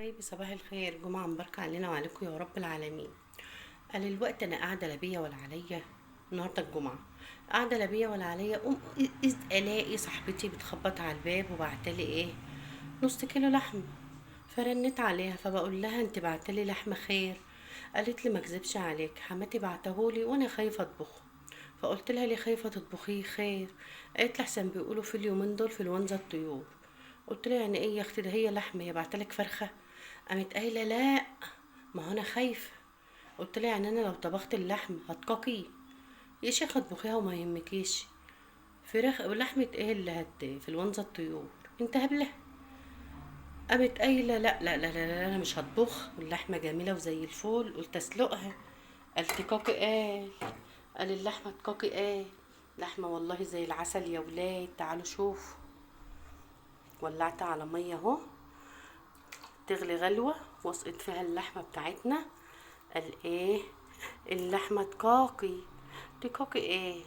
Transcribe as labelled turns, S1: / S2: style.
S1: حبايبي صباح الخير، جمعة مباركة علينا وعليكم يا رب العالمين. قال الوقت انا قاعدة لا بيا ولا عليا. النهاردة الجمعة، قاعدة لا بيا ولا عليا. إذ الاقي صاحبتي بتخبط على الباب وبعتلي ايه، نص كيلو لحم. فرنت عليها فبقول لها انت بعتلي لحمة خير؟ قالت لي ما اكذبش عليك، حماتي بعتهولي وانا خايفة اطبخه. فقلت لها ليه خايفة تطبخيه خير؟ قالت لي احسن بيقولوا في اليومين دول في الونزة الطيور. قلت لها يعني ايه يا اختي، ده هي لحمة، هي بعتلك فرخة؟ قامت قايلة لا، ما هو انا خايفة. قلت لها يعني انا لو طبخت اللحم هتقاكي؟ يا شيخة اطبخيها وما يهمكيش. فراخ ولحمة ايه اللي في الونزة الطيور؟ انت هبلة. قامت قايلة لا لا لا لا لا، انا مش هطبخ، واللحمة جميلة وزي الفل. قلت اسلقها. قالت كاكي قال اللحمة تكاكي لحمة والله زي العسل يا ولاد، تعالوا شوفوا. ولعت على مية اهو تغلي غلوة، واسقط فيها اللحمة بتاعتنا. قال ايه؟ اللحمة تكاكي. تكاكي ايه؟